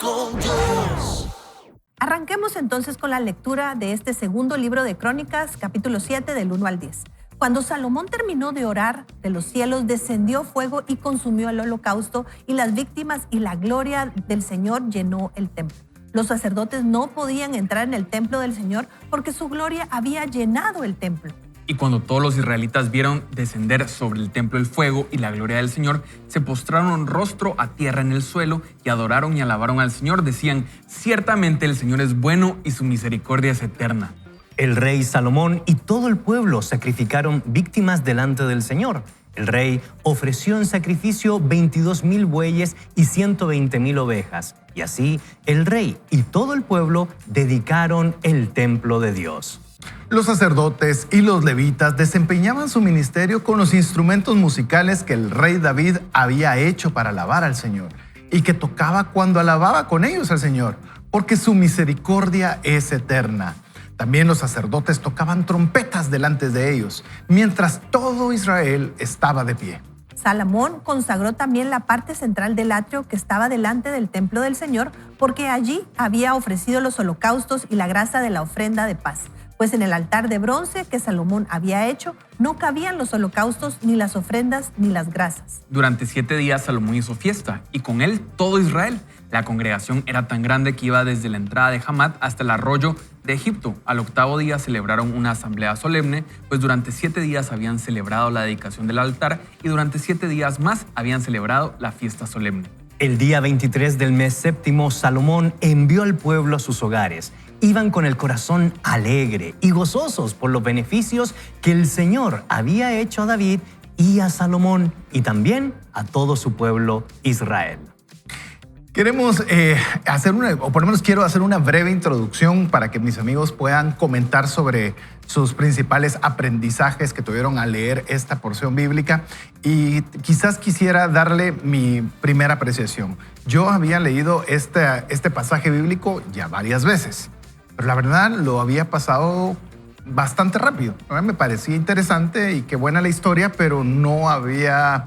con Dios. Arranquemos entonces con la lectura de este segundo libro de Crónicas, capítulo 7, del 1 al 10. Cuando Salomón terminó de orar, de los cielos descendió fuego y consumió el holocausto y las víctimas, y la gloria del Señor llenó el templo. Los sacerdotes no podían entrar en el templo del Señor porque su gloria había llenado el templo. Y cuando todos los israelitas vieron descender sobre el templo el fuego y la gloria del Señor, se postraron rostro a tierra en el suelo y adoraron y alabaron al Señor. Decían: ciertamente el Señor es bueno y su misericordia es eterna. El rey Salomón y todo el pueblo sacrificaron víctimas delante del Señor. El rey ofreció en sacrificio 22,000 bueyes y 120,000 ovejas. Y así el rey y todo el pueblo dedicaron el templo de Dios. Los sacerdotes y los levitas desempeñaban su ministerio con los instrumentos musicales que el rey David había hecho para alabar al Señor y que tocaba cuando alababa con ellos al Señor, porque su misericordia es eterna. También los sacerdotes tocaban trompetas delante de ellos, mientras todo Israel estaba de pie. Salomón consagró también la parte central del atrio que estaba delante del templo del Señor, porque allí había ofrecido los holocaustos y la grasa de la ofrenda de paz. Pues en el altar de bronce que Salomón había hecho, no cabían los holocaustos, ni las ofrendas, ni las grasas. Durante 7 días Salomón hizo fiesta, y con él todo Israel. La congregación era tan grande que iba desde la entrada de Hamat hasta el arroyo de Egipto. Al 8º día celebraron una asamblea solemne, pues durante 7 días habían celebrado la dedicación del altar y durante 7 días más habían celebrado la fiesta solemne. El día 23 del mes séptimo, Salomón envió al pueblo a sus hogares. Iban con el corazón alegre y gozosos por los beneficios que el Señor había hecho a David y a Salomón, y también a todo su pueblo Israel. Queremos o por lo menos quiero hacer una breve introducción para que mis amigos puedan comentar sobre sus principales aprendizajes que tuvieron al leer esta porción bíblica, y quizás quisiera darle mi primera apreciación. Yo había leído este pasaje bíblico ya varias veces, pero la verdad lo había pasado bastante rápido. Me parecía interesante y qué buena la historia, pero no había...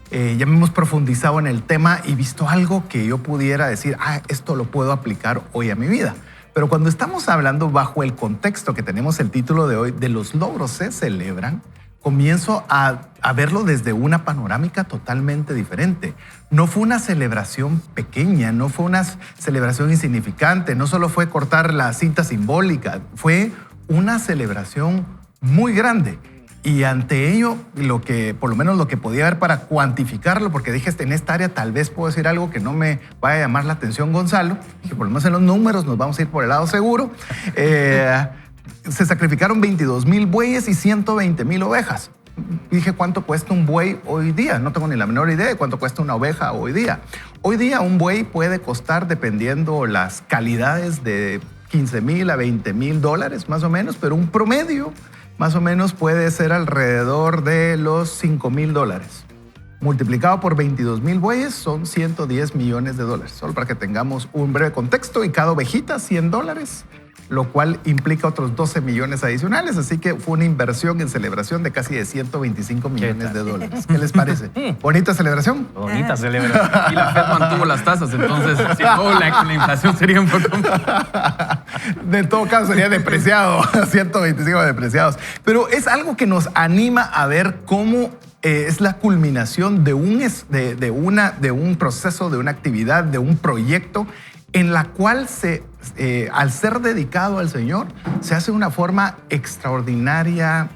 ya me hemos profundizado en el tema y visto algo que yo pudiera decir: esto lo puedo aplicar hoy a mi vida. Pero cuando estamos hablando bajo el contexto que tenemos el título de hoy, de los logros se celebran, comienzo a verlo desde una panorámica totalmente diferente. No fue una celebración pequeña, no fue una celebración insignificante, no solo fue cortar la cinta simbólica, fue una celebración muy grande. Y ante ello, por lo menos lo que podía ver para cuantificarlo, porque dije, en esta área tal vez puedo decir algo que no me vaya a llamar la atención, Gonzalo, que por lo menos en los números nos vamos a ir por el lado seguro. Se sacrificaron 22,000 bueyes y 120,000 ovejas. Dije, ¿cuánto cuesta un buey hoy día? No tengo ni la menor idea de cuánto cuesta una oveja hoy día. Hoy día un buey puede costar, dependiendo las calidades, de 15,000 a 20,000 dólares más o menos, pero un promedio más o menos puede ser alrededor de los 5,000 dólares. Multiplicado por 22,000 bueyes son 110 millones de dólares. Solo para que tengamos un breve contexto, y cada ovejita 100 dólares, lo cual implica otros 12 millones adicionales. Así que fue una inversión en celebración de casi de 125 millones de dólares. ¿Qué les parece? ¿Bonita celebración? Bonita celebración. Y la Fed mantuvo las tasas, entonces si no, la inflación sería un poco... De todo caso sería depreciado, 125 depreciados. Pero es algo que nos anima a ver cómo es la culminación de un proceso, de una actividad, de un proyecto en la cual al ser dedicado al Señor, se hace de una forma extraordinaria,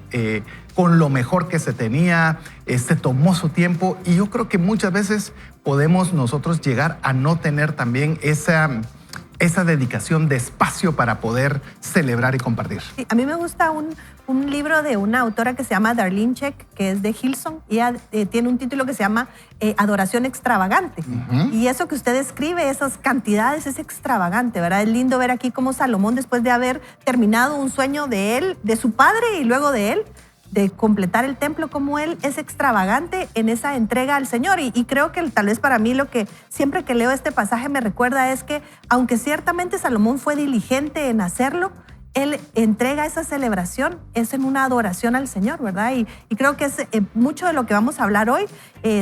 con lo mejor que se tenía, se tomó su tiempo, y yo creo que muchas veces podemos nosotros llegar a no tener también esa dedicación de espacio para poder celebrar y compartir. Sí, a mí me gusta un libro de una autora que se llama Darlene Zschech, que es de Hillsong, y ella tiene un título que se llama Adoración Extravagante. Y eso que usted describe, esas cantidades, es extravagante, ¿verdad? Es lindo ver aquí cómo Salomón, después de haber terminado un sueño de él, de su padre y luego de él, de completar el templo, como él es extravagante en esa entrega al Señor. Y creo que tal vez para mí lo que siempre que leo este pasaje me recuerda es que, aunque ciertamente Salomón fue diligente en hacerlo, él entrega esa celebración, es en una adoración al Señor, ¿verdad? Y creo que es mucho de lo que vamos a hablar hoy.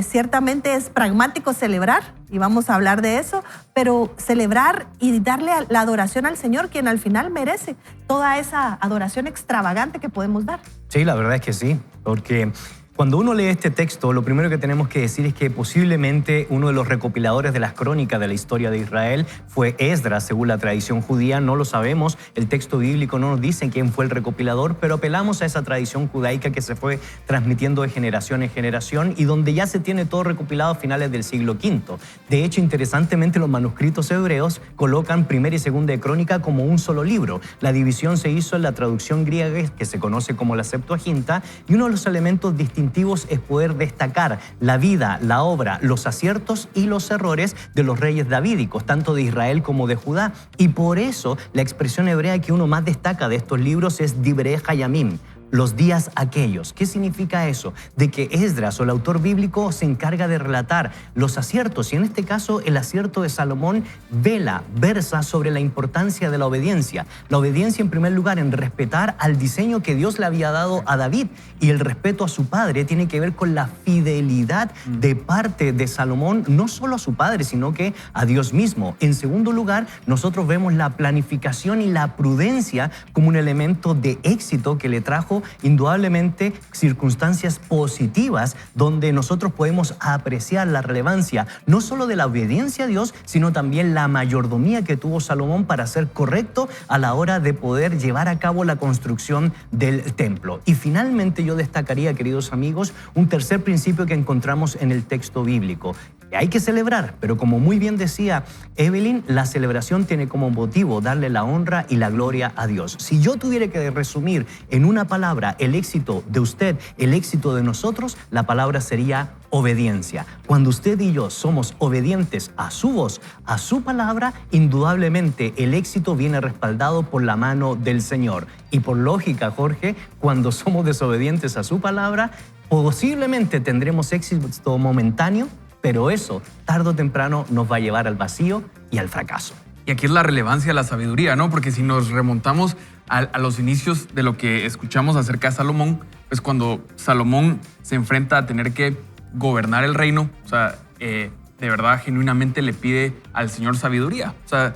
Ciertamente es pragmático celebrar, y vamos a hablar de eso, pero celebrar y darle la adoración al Señor, quien al final merece toda esa adoración extravagante que podemos dar. Sí, la verdad es que sí, porque cuando uno lee este texto, lo primero que tenemos que decir es que posiblemente uno de los recopiladores de las crónicas de la historia de Israel fue Esdras, según la tradición judía. No lo sabemos, el texto bíblico no nos dice quién fue el recopilador, pero apelamos a esa tradición judaica que se fue transmitiendo de generación en generación y donde ya se tiene todo recopilado a finales del siglo V. De hecho, interesantemente, los manuscritos hebreos colocan Primera y Segunda de Crónica como un solo libro. La división se hizo en la traducción griega, que se conoce como la Septuaginta, y uno de los elementos distintivos es poder destacar la vida, la obra, los aciertos y los errores de los reyes davídicos, tanto de Israel como de Judá. Y por eso la expresión hebrea que uno más destaca de estos libros es Divrei Hayamim, los días aquellos. ¿Qué significa eso? De que Esdras, o el autor bíblico, se encarga de relatar los aciertos, y en este caso el acierto de Salomón versa sobre la importancia de la obediencia. La obediencia, en primer lugar, en respetar al diseño que Dios le había dado a David, y el respeto a su padre tiene que ver con la fidelidad de parte de Salomón, no solo a su padre, sino que a Dios mismo. En segundo lugar, nosotros vemos la planificación y la prudencia como un elemento de éxito que le trajo indudablemente circunstancias positivas donde nosotros podemos apreciar la relevancia no solo de la obediencia a Dios, sino también la mayordomía que tuvo Salomón para ser correcto a la hora de poder llevar a cabo la construcción del templo. Y finalmente yo destacaría, queridos amigos, un tercer principio que encontramos en el texto bíblico. Hay que celebrar, pero como muy bien decía Evelyn, la celebración tiene como motivo darle la honra y la gloria a Dios. Si yo tuviera que resumir en una palabra el éxito de usted, el éxito de nosotros, la palabra sería obediencia. Cuando usted y yo somos obedientes a su voz, a su palabra, indudablemente el éxito viene respaldado por la mano del Señor. Y por lógica, Jorge, cuando somos desobedientes a su palabra, posiblemente tendremos éxito momentáneo, pero eso, tarde o temprano, nos va a llevar al vacío y al fracaso. Y aquí es la relevancia de la sabiduría, ¿no? Porque si nos remontamos a los inicios de lo que escuchamos acerca de Salomón, pues cuando Salomón se enfrenta a tener que gobernar el reino, o sea, de verdad, genuinamente le pide al Señor sabiduría. O sea,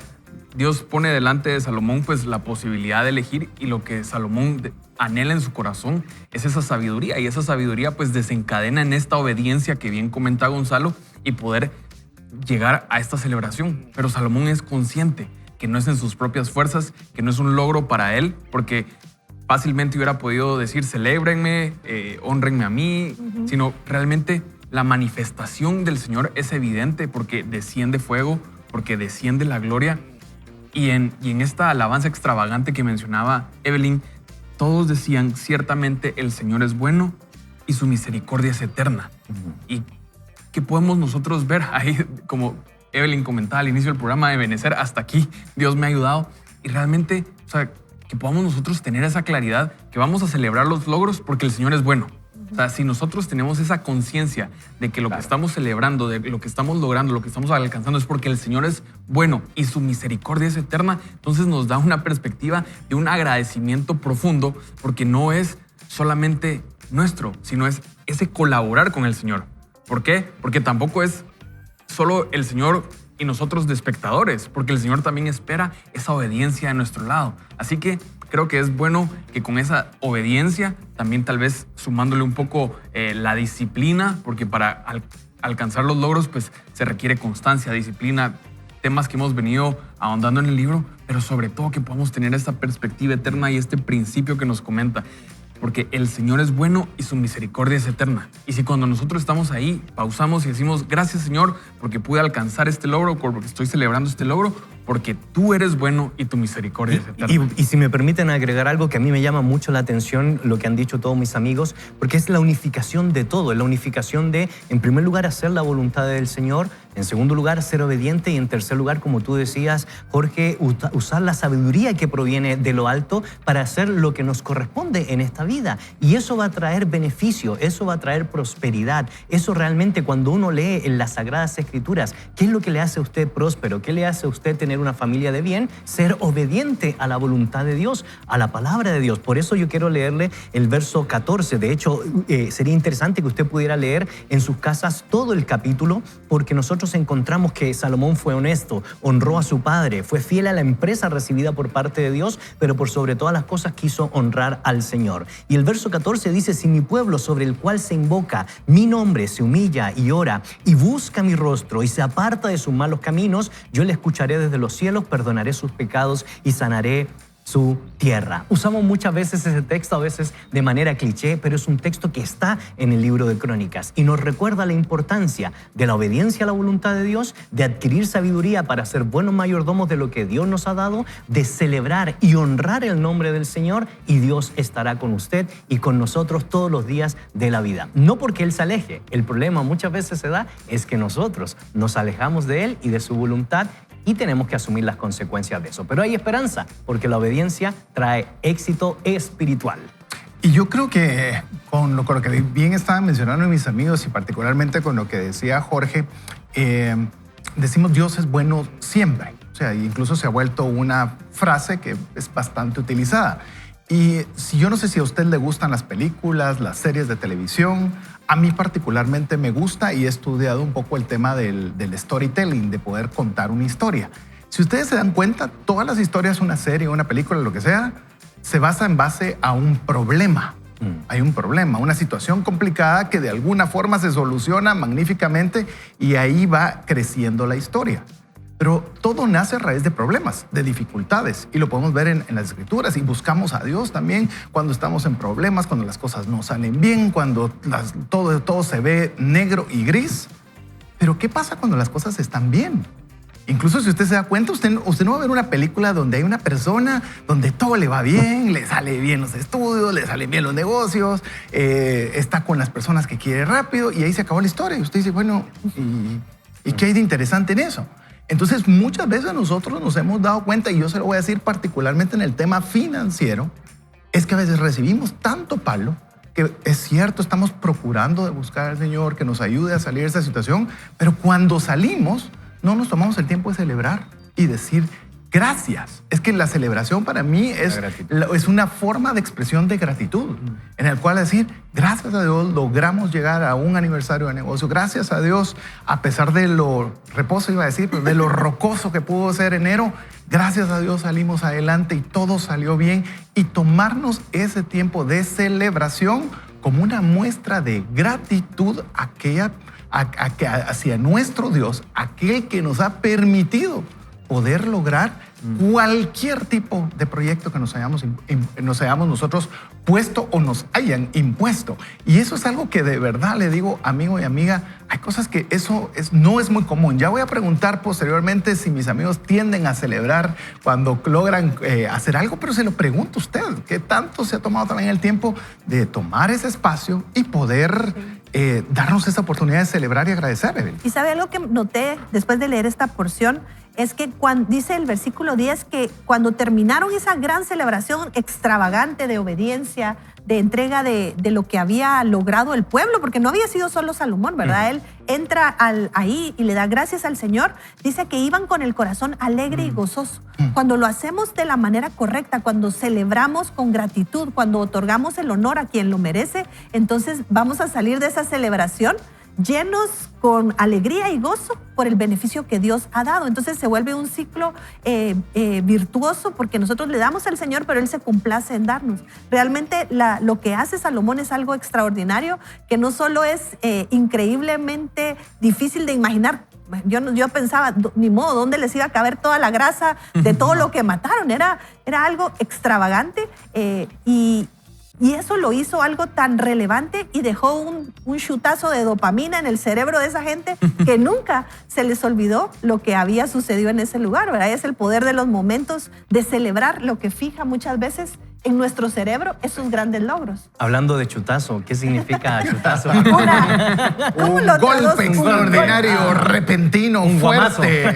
Dios pone delante de Salomón pues la posibilidad de elegir, y lo que Salomón anhela en su corazón es esa sabiduría, y esa sabiduría pues desencadena en esta obediencia que bien comenta Gonzalo y poder llegar a esta celebración. Pero Salomón es consciente que no es en sus propias fuerzas, que no es un logro para él, porque fácilmente hubiera podido decir celébrenme, honrenme a mí, sino realmente la manifestación del Señor es evidente porque desciende fuego, porque desciende la gloria. Y en esta alabanza extravagante que mencionaba Evelyn, todos decían, ciertamente el Señor es bueno y su misericordia es eterna. ¿Y qué podemos nosotros ver ahí? Como Evelyn comentaba al inicio del programa, de Benecer, hasta aquí Dios me ha ayudado. Y realmente, o sea, que podamos nosotros tener esa claridad, que vamos a celebrar los logros porque el Señor es bueno. O sea, si nosotros tenemos esa conciencia de que lo que estamos celebrando, de lo que estamos logrando, lo que estamos alcanzando es porque el Señor es bueno y su misericordia es eterna, entonces nos da una perspectiva de un agradecimiento profundo, porque no es solamente nuestro, sino es ese colaborar con el Señor. ¿Por qué? Porque tampoco es solo el Señor y nosotros de espectadores, porque el Señor también espera esa obediencia de nuestro lado. Así que creo que es bueno que con esa obediencia, también tal vez sumándole un poco la disciplina, porque para alcanzar los logros pues se requiere constancia, disciplina, temas que hemos venido ahondando en el libro, pero sobre todo que podamos tener esta perspectiva eterna y este principio que nos comenta. Porque el Señor es bueno y su misericordia es eterna. Y si cuando nosotros estamos ahí, pausamos y decimos, gracias Señor, porque pude alcanzar este logro, porque estoy celebrando este logro, porque tú eres bueno y tu misericordia es eterna. Y si me permiten agregar algo que a mí me llama mucho la atención, lo que han dicho todos mis amigos, porque es la unificación de todo, es la unificación de, en primer lugar, hacer la voluntad del Señor, en segundo lugar, ser obediente, y en tercer lugar, como tú decías, Jorge, usar la sabiduría que proviene de lo alto para hacer lo que nos corresponde en esta vida. Y eso va a traer beneficio, eso va a traer prosperidad. Eso realmente, cuando uno lee en las Sagradas Escrituras, ¿qué es lo que le hace a usted próspero? ¿Qué le hace a usted tener una familia de bien? Ser obediente a la voluntad de Dios, a la palabra de Dios. Por eso yo quiero leerle el verso 14. De hecho, sería interesante que usted pudiera leer en sus casas todo el capítulo, porque nosotros nosotros encontramos que Salomón fue honesto, honró a su padre, fue fiel a la empresa recibida por parte de Dios, pero por sobre todas las cosas quiso honrar al Señor. Y el verso 14 dice, si mi pueblo sobre el cual se invoca mi nombre se humilla y ora y busca mi rostro y se aparta de sus malos caminos, yo le escucharé desde los cielos, perdonaré sus pecados y sanaré su tierra. Usamos muchas veces ese texto, a veces de manera cliché, pero es un texto que está en el libro de Crónicas y nos recuerda la importancia de la obediencia a la voluntad de Dios, de adquirir sabiduría para ser buenos mayordomos de lo que Dios nos ha dado, de celebrar y honrar el nombre del Señor, y Dios estará con usted y con nosotros todos los días de la vida. No porque Él se aleje, el problema muchas veces se da es que nosotros nos alejamos de Él y de su voluntad, y tenemos que asumir las consecuencias de eso. Pero hay esperanza, porque la obediencia trae éxito espiritual. Y yo creo que con lo que bien estaban mencionando mis amigos y particularmente con lo que decía Jorge, decimos Dios es bueno siempre. O sea, incluso se ha vuelto una frase que es bastante utilizada. Y si yo no sé si a usted le gustan las películas, las series de televisión, a mí particularmente me gusta y he estudiado un poco el tema del storytelling, de poder contar una historia. Si ustedes se dan cuenta, todas las historias, una serie, una película, lo que sea, se basa en base a un problema. Hay un problema, una situación complicada que de alguna forma se soluciona magníficamente y ahí va creciendo la historia. Pero todo nace a raíz de problemas, de dificultades, y lo podemos ver en las Escrituras, y buscamos a Dios también cuando estamos en problemas, cuando las cosas no salen bien, cuando todo se ve negro y gris. Pero ¿qué pasa cuando las cosas están bien? Incluso si usted se da cuenta, usted no va a ver una película donde hay una persona donde todo le va bien, le sale bien los estudios, le salen bien los negocios, está con las personas que quiere rápido, y ahí se acabó la historia. Y usted dice, bueno, ¿y qué hay de interesante en eso? Entonces, muchas veces nosotros nos hemos dado cuenta, y yo se lo voy a decir particularmente en el tema financiero, es que a veces recibimos tanto palo que es cierto, estamos procurando de buscar al Señor que nos ayude a salir de esa situación, pero cuando salimos no nos tomamos el tiempo de celebrar y decir gracias. Es que la celebración para mí es una forma de expresión de gratitud, en el cual decir, gracias a Dios logramos llegar a un aniversario de negocio. Gracias a Dios, a pesar de lo reposo, iba a decir, pero de lo rocoso que pudo ser enero, gracias a Dios salimos adelante y todo salió bien. Y tomarnos ese tiempo de celebración como una muestra de gratitud hacia nuestro Dios, aquel que nos ha permitido poder lograr cualquier tipo de proyecto que nos hayamos nosotros puesto o nos hayan impuesto. Y eso es algo que de verdad le digo, amigo y amiga, hay cosas que no es muy común. Ya voy a preguntar posteriormente si mis amigos tienden a celebrar cuando logran hacer algo, pero se lo pregunto a usted, ¿qué tanto se ha tomado también el tiempo de tomar ese espacio y poder darnos esa oportunidad de celebrar y agradecer, Evelyn? Y sabe algo que noté después de leer esta porción, es que dice el versículo 10 que cuando terminaron esa gran celebración extravagante de obediencia, de entrega de lo que había logrado el pueblo, porque no había sido solo Salomón, ¿verdad? Él entra ahí y le da gracias al Señor. Dice que iban con el corazón alegre y gozoso. Cuando lo hacemos de la manera correcta, cuando celebramos con gratitud, cuando otorgamos el honor a quien lo merece, entonces vamos a salir de esa celebración llenos con alegría y gozo por el beneficio que Dios ha dado. Entonces se vuelve un ciclo virtuoso, porque nosotros le damos al Señor, pero Él se complace en darnos. Realmente lo que hace Salomón es algo extraordinario, que no solo es increíblemente difícil de imaginar. Yo pensaba, ni modo, ¿dónde les iba a caber toda la grasa de todo lo que mataron? Era algo extravagante y eso lo hizo algo tan relevante y dejó un chutazo de dopamina en el cerebro de esa gente que nunca se les olvidó lo que había sucedido en ese lugar, ¿verdad? Es el poder de los momentos de celebrar lo que fija muchas veces en nuestro cerebro esos grandes logros. Hablando de chutazo, ¿qué significa chutazo? Un golpe extraordinario, repentino, fuerte.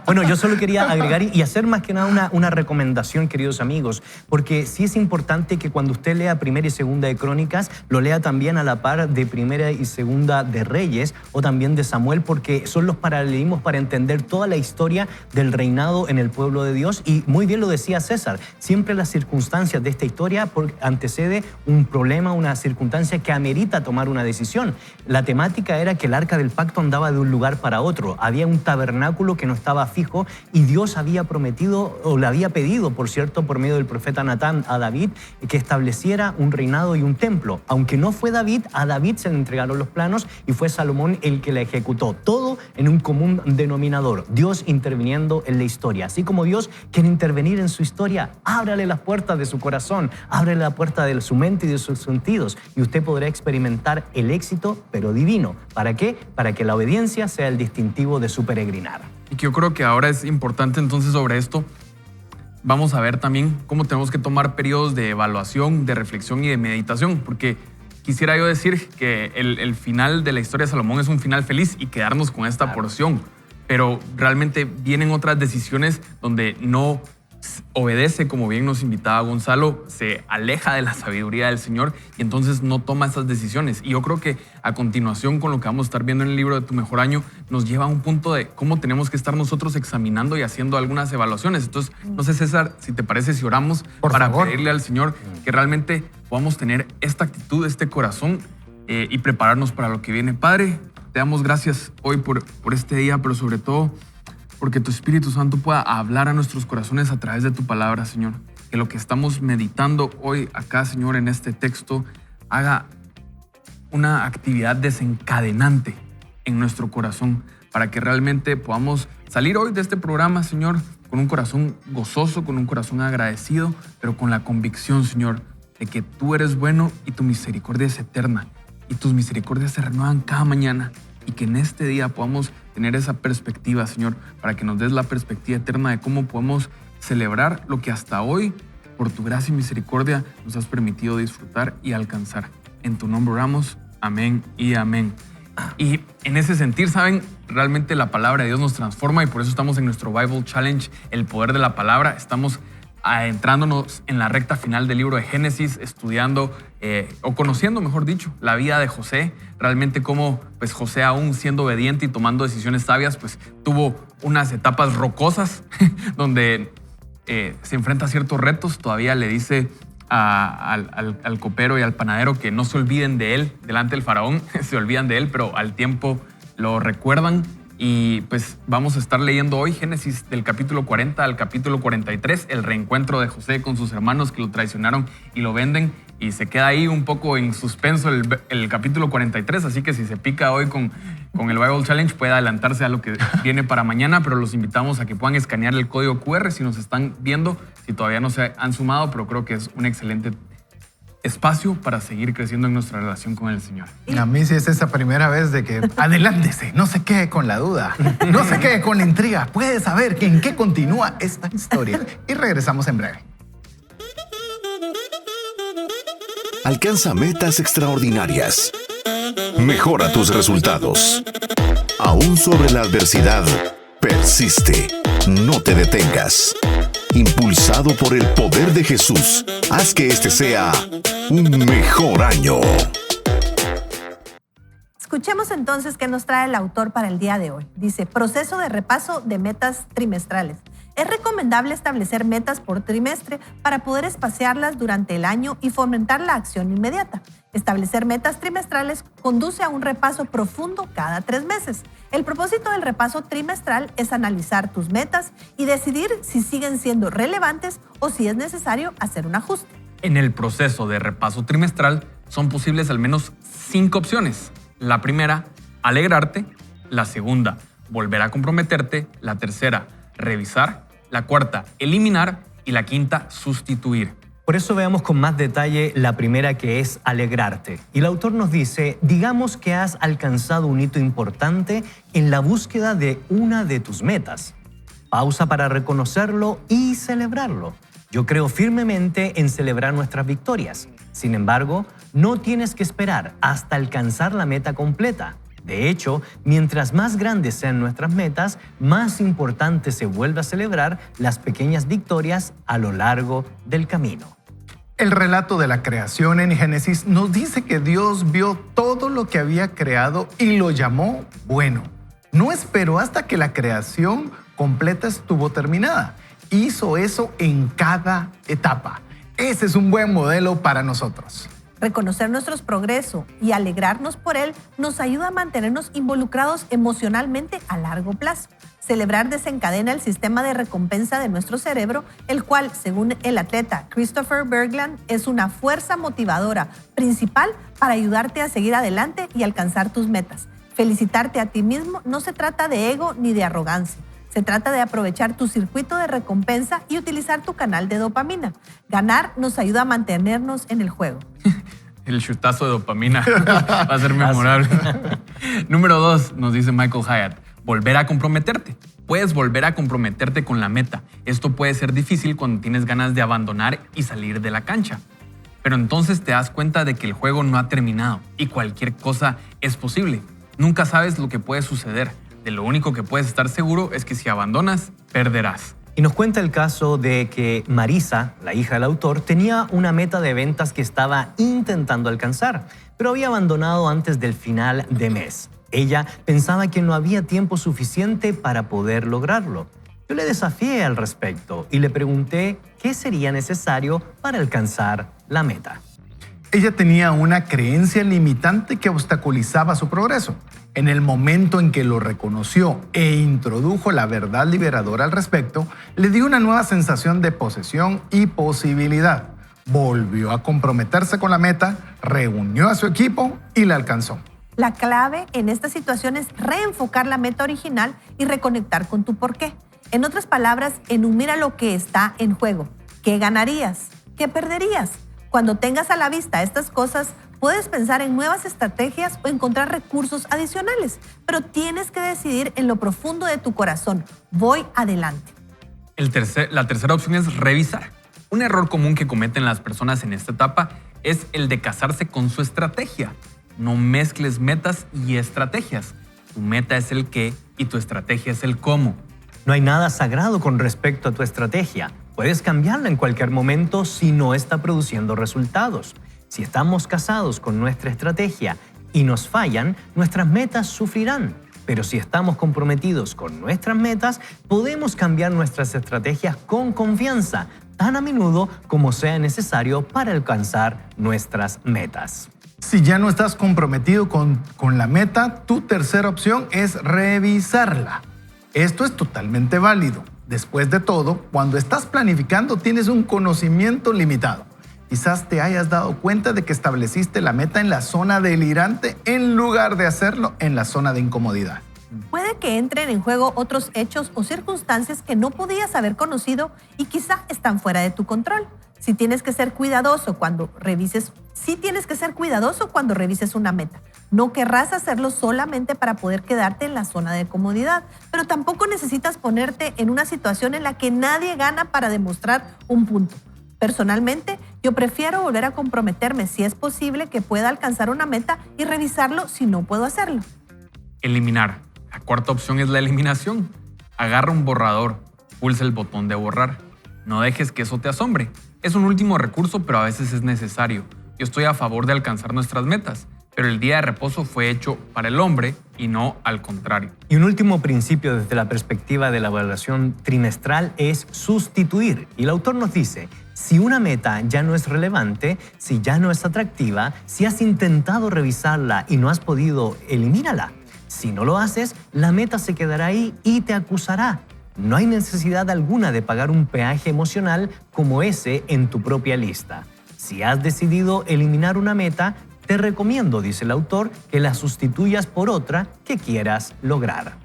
Bueno, yo solo quería agregar y hacer más que nada una recomendación, queridos amigos, porque sí es importante que cuando usted lea Primera y Segunda de Crónicas, lo lea también a la par de Primera y Segunda de Reyes o también de Samuel, porque son los paralelismos para entender toda la historia del reinado en el pueblo de Dios. Y muy bien lo decía César, siempre las circunstancias circunstancias de esta historia antecede un problema, una circunstancia que amerita tomar una decisión. La temática era que el arca del pacto andaba de un lugar para otro. Había un tabernáculo que no estaba fijo y Dios había prometido, o le había pedido, por cierto, por medio del profeta Natán a David, que estableciera un reinado y un templo. Aunque no fue David, a David se le entregaron los planos y fue Salomón el que la ejecutó. Todo en un común denominador. Dios interviniendo en la historia. Así como Dios quiere intervenir en su historia, ábrale las puertas de su corazón, ábrale la puerta de su mente y de sus sentidos y usted podrá experimentar el éxito, pero divino. ¿Para qué? Para que la obediencia sea el distintivo de su peregrinar. Y que yo creo que ahora es importante entonces sobre esto, vamos a ver también cómo tenemos que tomar periodos de evaluación, de reflexión y de meditación, porque quisiera yo decir que el final de la historia de Salomón es un final feliz y quedarnos con esta porción, pero realmente vienen otras decisiones donde no obedece, como bien nos invitaba Gonzalo, se aleja de la sabiduría del Señor y entonces no toma esas decisiones. Y yo creo que a continuación, con lo que vamos a estar viendo en el libro de Tu Mejor Año, nos lleva a un punto de cómo tenemos que estar nosotros examinando y haciendo algunas evaluaciones. Entonces, no sé, César, si te parece, si oramos para pedirle al Señor que realmente podamos tener esta actitud, este corazón y prepararnos para lo que viene. Padre, te damos gracias hoy por este día, pero sobre todo porque tu Espíritu Santo pueda hablar a nuestros corazones a través de tu palabra, Señor. Que lo que estamos meditando hoy acá, Señor, en este texto, haga una actividad desencadenante en nuestro corazón para que realmente podamos salir hoy de este programa, Señor, con un corazón gozoso, con un corazón agradecido, pero con la convicción, Señor, de que tú eres bueno y tu misericordia es eterna y tus misericordias se renuevan cada mañana. Y que en este día podamos tener esa perspectiva, Señor, para que nos des la perspectiva eterna de cómo podemos celebrar lo que hasta hoy, por tu gracia y misericordia, nos has permitido disfrutar y alcanzar. En tu nombre oramos. Amén y amén. Y en ese sentir, ¿saben? Realmente la palabra de Dios nos transforma y por eso estamos en nuestro Bible Challenge, el poder de la palabra. Estamos adentrándonos en la recta final del libro de Génesis, estudiando o conociendo, mejor dicho, la vida de José. Realmente cómo pues, José, aún siendo obediente y tomando decisiones sabias, pues tuvo unas etapas rocosas donde se enfrenta a ciertos retos. Todavía le dice al copero y al panadero que no se olviden de él delante del faraón. Se olvidan de él, pero al tiempo lo recuerdan. Y pues vamos a estar leyendo hoy Génesis del capítulo 40 al capítulo 43, el reencuentro de José con sus hermanos que lo traicionaron y lo venden. Y se queda ahí un poco en suspenso el capítulo 43, así que si se pica hoy con el Bible Challenge puede adelantarse a lo que viene para mañana, pero los invitamos a que puedan escanear el código QR si nos están viendo, si todavía no se han sumado, pero creo que es un excelente espacio para seguir creciendo en nuestra relación con el Señor. A mí sí es esa primera vez de que adelántese, no se quede con la duda, no se quede con la intriga, puede saber que en qué continúa esta historia. Y regresamos en breve. Alcanza metas extraordinarias. Mejora tus resultados. Aún sobre la adversidad, persiste. No te detengas. Impulsado por el poder de Jesús, haz que este sea un mejor año. Escuchemos entonces qué nos trae el autor para el día de hoy. Dice, proceso de repaso de metas trimestrales. Es recomendable establecer metas por trimestre para poder espaciarlas durante el año y fomentar la acción inmediata. Establecer metas trimestrales conduce a un repaso profundo cada 3 meses. El propósito del repaso trimestral es analizar tus metas y decidir si siguen siendo relevantes o si es necesario hacer un ajuste. En el proceso de repaso trimestral son posibles al menos 5 opciones. La primera, alegrarte. La segunda, volver a comprometerte. La tercera, revisar. La cuarta, eliminar. Y la quinta, sustituir. Por eso veamos con más detalle la primera, que es alegrarte. Y el autor nos dice, digamos que has alcanzado un hito importante en la búsqueda de una de tus metas. Pausa para reconocerlo y celebrarlo. Yo creo firmemente en celebrar nuestras victorias. Sin embargo, no tienes que esperar hasta alcanzar la meta completa. De hecho, mientras más grandes sean nuestras metas, más importante se vuelve a celebrar las pequeñas victorias a lo largo del camino. El relato de la creación en Génesis nos dice que Dios vio todo lo que había creado y lo llamó bueno. No esperó hasta que la creación completa estuvo terminada. Hizo eso en cada etapa. Ese es un buen modelo para nosotros. Reconocer nuestro progreso y alegrarnos por él nos ayuda a mantenernos involucrados emocionalmente a largo plazo. Celebrar desencadena el sistema de recompensa de nuestro cerebro, el cual, según el atleta Christopher Bergland, es una fuerza motivadora principal para ayudarte a seguir adelante y alcanzar tus metas. Felicitarte a ti mismo no se trata de ego ni de arrogancia. Se trata de aprovechar tu circuito de recompensa y utilizar tu canal de dopamina. Ganar nos ayuda a mantenernos en el juego. El chutazo de dopamina va a ser memorable. Número 2, nos dice Michael Hyatt, volver a comprometerte. Puedes volver a comprometerte con la meta. Esto puede ser difícil cuando tienes ganas de abandonar y salir de la cancha. Pero entonces te das cuenta de que el juego no ha terminado y cualquier cosa es posible. Nunca sabes lo que puede suceder. De lo único que puedes estar seguro es que si abandonas, perderás. Y nos cuenta el caso de que Marisa, la hija del autor, tenía una meta de ventas que estaba intentando alcanzar, pero había abandonado antes del final de mes. Ella pensaba que no había tiempo suficiente para poder lograrlo. Yo le desafié al respecto y le pregunté qué sería necesario para alcanzar la meta. Ella tenía una creencia limitante que obstaculizaba su progreso. En el momento en que lo reconoció e introdujo la verdad liberadora al respecto, le dio una nueva sensación de posesión y posibilidad. Volvió a comprometerse con la meta, reunió a su equipo y la alcanzó. La clave en esta situación es reenfocar la meta original y reconectar con tu porqué. En otras palabras, enumera lo que está en juego. ¿Qué ganarías? ¿Qué perderías? Cuando tengas a la vista estas cosas, puedes pensar en nuevas estrategias o encontrar recursos adicionales, pero tienes que decidir en lo profundo de tu corazón. Voy adelante. La tercera opción es revisar. Un error común que cometen las personas en esta etapa es el de casarse con su estrategia. No mezcles metas y estrategias. Tu meta es el qué y tu estrategia es el cómo. No hay nada sagrado con respecto a tu estrategia. Puedes cambiarla en cualquier momento si no está produciendo resultados. Si estamos casados con nuestra estrategia y nos fallan, nuestras metas sufrirán. Pero si estamos comprometidos con nuestras metas, podemos cambiar nuestras estrategias con confianza, tan a menudo como sea necesario para alcanzar nuestras metas. Si ya no estás comprometido con la meta, tu tercera opción es revisarla. Esto es totalmente válido. Después de todo, cuando estás planificando tienes un conocimiento limitado. Quizás te hayas dado cuenta de que estableciste la meta en la zona delirante en lugar de hacerlo en la zona de incomodidad. Puede que entren en juego otros hechos o circunstancias que no podías haber conocido y quizá están fuera de tu control. Sí tienes que ser cuidadoso cuando revises una meta. No querrás hacerlo solamente para poder quedarte en la zona de comodidad, pero tampoco necesitas ponerte en una situación en la que nadie gana para demostrar un punto. Personalmente, yo prefiero volver a comprometerme si es posible que pueda alcanzar una meta y revisarlo si no puedo hacerlo. Eliminar. La cuarta opción es la eliminación. Agarra un borrador, pulsa el botón de borrar. No dejes que eso te asombre. Es un último recurso, pero a veces es necesario. Yo estoy a favor de alcanzar nuestras metas, pero el día de reposo fue hecho para el hombre y no al contrario. Y un último principio desde la perspectiva de la evaluación trimestral es sustituir. Y el autor nos dice, si una meta ya no es relevante, si ya no es atractiva, si has intentado revisarla y no has podido, elimínala. Si no lo haces, la meta se quedará ahí y te acusará. No hay necesidad alguna de pagar un peaje emocional como ese en tu propia lista. Si has decidido eliminar una meta, te recomiendo, dice el autor, que la sustituyas por otra que quieras lograr.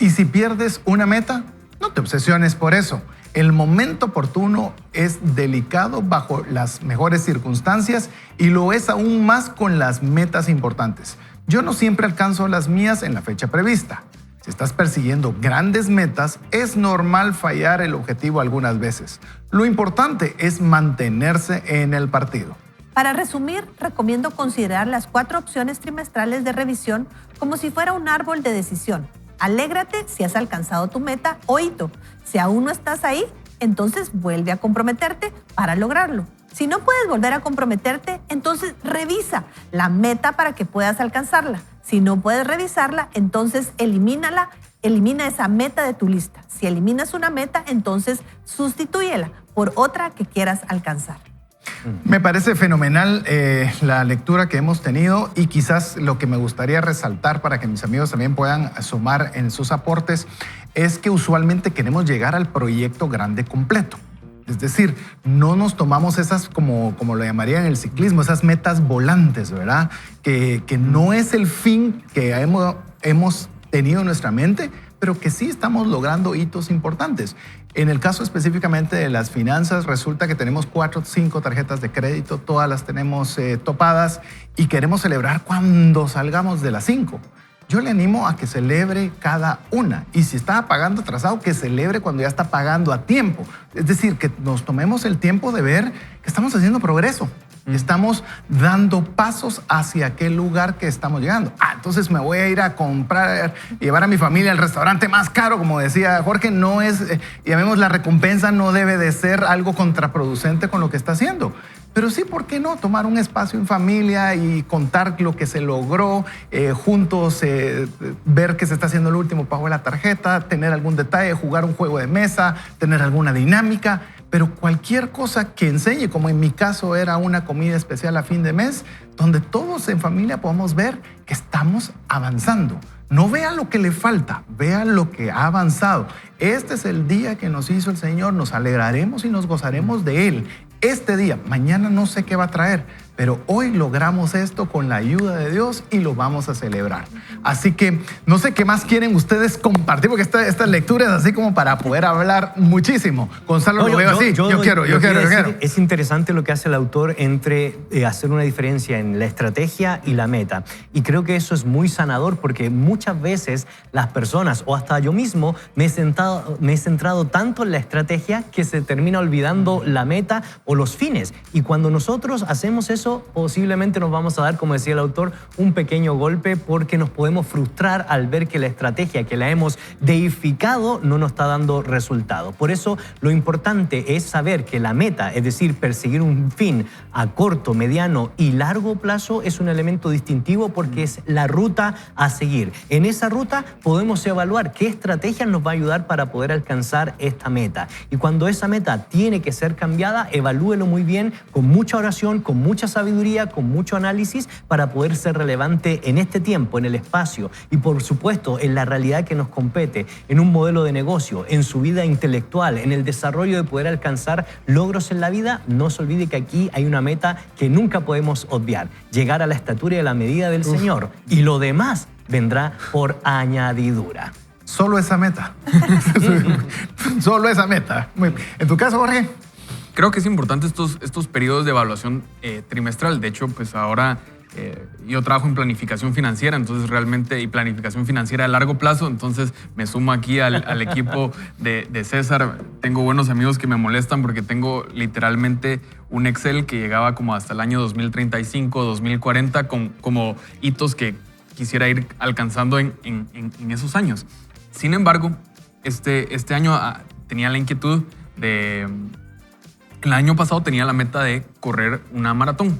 Y si pierdes una meta, no te obsesiones por eso. El momento oportuno es delicado bajo las mejores circunstancias y lo es aún más con las metas importantes. Yo no siempre alcanzo las mías en la fecha prevista. Si estás persiguiendo grandes metas, es normal fallar el objetivo algunas veces. Lo importante es mantenerse en el partido. Para resumir, recomiendo considerar las 4 opciones trimestrales de revisión como si fuera un árbol de decisión. Alégrate si has alcanzado tu meta o hito. Si aún no estás ahí, entonces vuelve a comprometerte para lograrlo. Si no puedes volver a comprometerte, entonces revisa la meta para que puedas alcanzarla. Si no puedes revisarla, entonces elimina esa meta de tu lista. Si eliminas una meta, entonces sustitúyela por otra que quieras alcanzar. Me parece fenomenal la lectura que hemos tenido y quizás lo que me gustaría resaltar para que mis amigos también puedan sumar en sus aportes es que usualmente queremos llegar al proyecto grande completo. Es decir, no nos tomamos esas, como lo llamarían en el ciclismo, esas metas volantes, ¿verdad? Que no es el fin que hemos tenido en nuestra mente, pero que sí estamos logrando hitos importantes. En el caso específicamente de las finanzas, resulta que tenemos 4 o 5 tarjetas de crédito, todas las tenemos topadas y queremos celebrar cuando salgamos de las 5. Yo le animo a que celebre cada una y si está pagando atrasado, que celebre cuando ya está pagando a tiempo. Es decir, que nos tomemos el tiempo de ver que estamos haciendo progreso. Estamos dando pasos hacia aquel lugar que estamos llegando. Entonces me voy a ir a comprar, llevar a mi familia al restaurante más caro, como decía Jorge. No es, llamemos, la recompensa no debe de ser algo contraproducente con lo que está haciendo. Pero sí, ¿por qué no? Tomar un espacio en familia y contar lo que se logró, juntos ver que se está haciendo el último pago de la tarjeta, tener algún detalle, jugar un juego de mesa, tener alguna dinámica. Pero cualquier cosa que enseñe, como en mi caso era una comida especial a fin de mes, donde todos en familia podamos ver que estamos avanzando. No vea lo que le falta, vea lo que ha avanzado. Este es el día que nos hizo el Señor, nos alegraremos y nos gozaremos de Él. Este día, mañana no sé qué va a traer, pero hoy logramos esto con la ayuda de Dios y lo vamos a celebrar. Así que no sé qué más quieren ustedes compartir, porque esta lectura es así como para poder hablar muchísimo. Gonzalo, lo veo así. Yo quiero. Es interesante lo que hace el autor entre hacer una diferencia en la estrategia y la meta. Y creo que eso es muy sanador porque muchas veces las personas, o hasta yo mismo, me he centrado tanto en la estrategia que se termina olvidando la meta o los fines. Y cuando nosotros hacemos eso, posiblemente nos vamos a dar, como decía el autor, un pequeño golpe porque nos podemos frustrar al ver que la estrategia que la hemos deificado no nos está dando resultado. Por eso lo importante es saber que la meta, es decir, perseguir un fin a corto, mediano y largo plazo, es un elemento distintivo porque es la ruta a seguir. En esa ruta podemos evaluar qué estrategia nos va a ayudar para poder alcanzar esta meta. Y cuando esa meta tiene que ser cambiada, evalúelo muy bien, con mucha oración, con mucha sabiduría, con mucho análisis, para poder ser relevante en este tiempo, en el espacio y, por supuesto, en la realidad que nos compete, en un modelo de negocio, en su vida intelectual, en el desarrollo de poder alcanzar logros en la vida. No se olvide que aquí hay una meta que nunca podemos obviar: llegar a la estatura y a la medida del Señor, y lo demás vendrá por añadidura. Solo esa meta. Solo esa meta. En tu caso, Jorge. Creo que es importante estos periodos de evaluación trimestral. De hecho, pues ahora yo trabajo en planificación financiera, entonces realmente, y planificación financiera a largo plazo, entonces me sumo aquí al equipo de César. Tengo buenos amigos que me molestan porque tengo literalmente un Excel que llegaba como hasta el año 2035, 2040, con como hitos que quisiera ir alcanzando en esos años. Sin embargo, este año tenía la inquietud de... El año pasado tenía la meta de correr una maratón.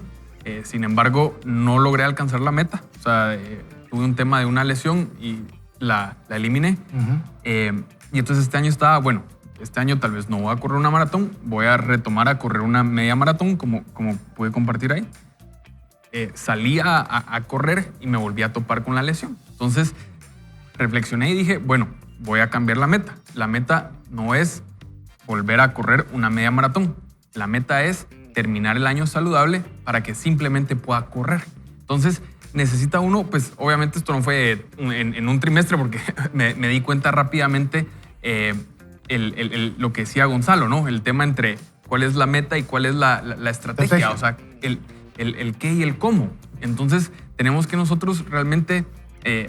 Sin embargo, no logré alcanzar la meta. O sea, tuve un tema de una lesión y la eliminé. Y entonces este año estaba, bueno, este año tal vez no voy a correr una maratón, voy a retomar a correr una media maratón, como pude compartir ahí. Salí a correr y me volví a topar con la lesión. Entonces, reflexioné y dije, bueno, voy a cambiar la meta. La meta no es volver a correr una media maratón. La meta es terminar el año saludable para que simplemente pueda correr. Entonces, necesita uno, pues obviamente esto no fue en un trimestre porque me di cuenta rápidamente lo que decía Gonzalo, ¿no? El tema entre cuál es la meta y cuál es la estrategia, o sea, el qué y el cómo. Entonces, tenemos que nosotros realmente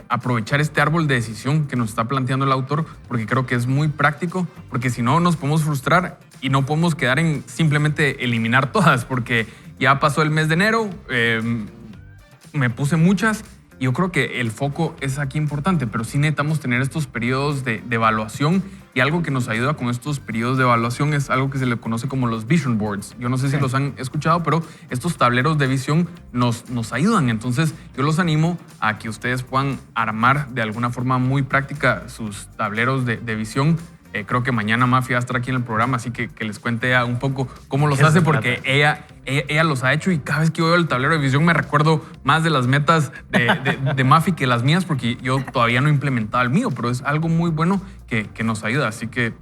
aprovechar este árbol de decisión que nos está planteando el autor, porque creo que es muy práctico, porque si no nos podemos frustrar y no podemos quedar en simplemente eliminar todas, porque ya pasó el mes de enero, me puse muchas y yo creo que el foco es aquí importante, pero sí necesitamos tener estos periodos de evaluación, y algo que nos ayuda con estos periodos de evaluación es algo que se le conoce como los vision boards. Yo no sé si los han escuchado, pero estos tableros de visión nos ayudan. Entonces yo los animo a que ustedes puedan armar de alguna forma muy práctica sus tableros de visión. Creo que mañana Mafi va a estar aquí en el programa, así que les cuente un poco cómo los ¿Qué hace, se porque ella los ha hecho y cada vez que yo veo el tablero de visión me recuerdo más de las metas de Mafi que las mías, porque yo todavía no he implementado el mío, pero es algo muy bueno que nos ayuda, así que...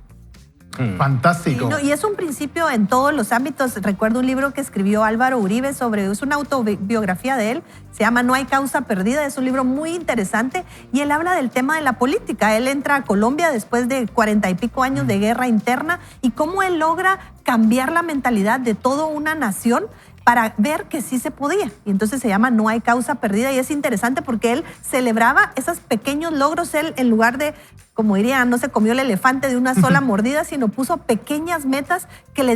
Fantástico. Sí, no, y es un principio en todos los ámbitos. Recuerdo un libro que escribió Álvaro Uribe es una autobiografía de él, se llama No hay causa perdida, es un libro muy interesante y él habla del tema de la política. Él entra a Colombia después de 40 y pico años de guerra interna y cómo él logra cambiar la mentalidad de toda una nación para ver que sí se podía. Y entonces se llama No hay causa perdida y es interesante porque él celebraba esos pequeños logros. Él, en lugar de, como dirían, no se comió el elefante de una sola mordida, sino puso pequeñas metas que le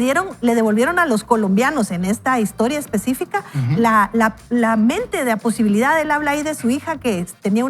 devolvieron a los colombianos en esta historia específica la mente de la posibilidad. Él habla ahí de su hija que tenía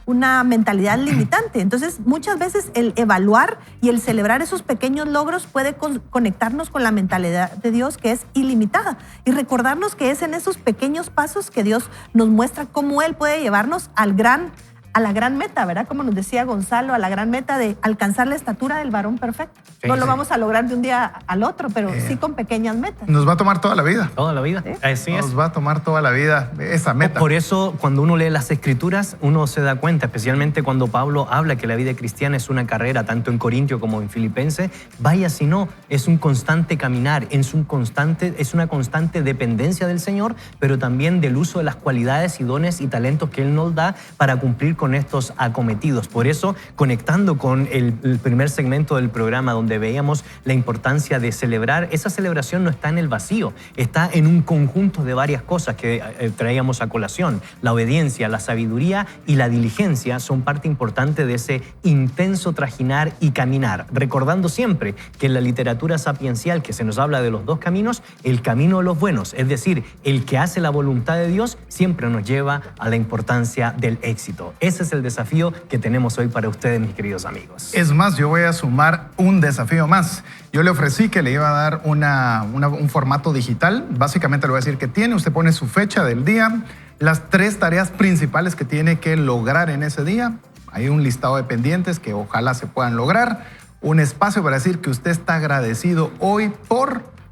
una mentalidad limitante. Entonces, muchas veces el evaluar y el celebrar esos pequeños logros puede conectarnos con la mentalidad de Dios, que es ilimitada. Y recordarnos que es en esos pequeños pasos que Dios nos muestra cómo Él puede llevarnos a la gran meta, ¿verdad? Como nos decía Gonzalo, a la gran meta de alcanzar la estatura del varón perfecto. Sí, no lo sí. vamos a lograr de un día al otro, pero sí con pequeñas metas. Nos va a tomar toda la vida. Toda la vida. Así es. Nos va a tomar toda la vida esa meta. Por eso, cuando uno lee las Escrituras, uno se da cuenta, especialmente cuando Pablo habla que la vida cristiana es una carrera, tanto en Corintio como en Filipenses, vaya si no, es un constante caminar, es una constante dependencia del Señor, pero también del uso de las cualidades y dones y talentos que Él nos da para cumplir con estos acometidos. Por eso, conectando con el primer segmento del programa donde veíamos la importancia de celebrar, esa celebración no está en el vacío, está en un conjunto de varias cosas que traíamos a colación. La obediencia, la sabiduría y la diligencia son parte importante de ese intenso trajinar y caminar, recordando siempre que en la literatura sapiencial que se nos habla de los dos caminos, el camino de los buenos, es decir, el que hace la voluntad de Dios, siempre nos lleva a la importancia del éxito. Ese es el desafío que tenemos hoy para ustedes, mis queridos amigos. Es más, yo voy a sumar un desafío más. Yo le ofrecí que le iba a dar un formato digital. Básicamente le voy a decir que tiene. Usted pone su fecha del día, las 3 tareas principales que tiene que lograr en ese día. Hay un listado de pendientes que ojalá se puedan lograr. Un espacio para decir que usted está agradecido hoy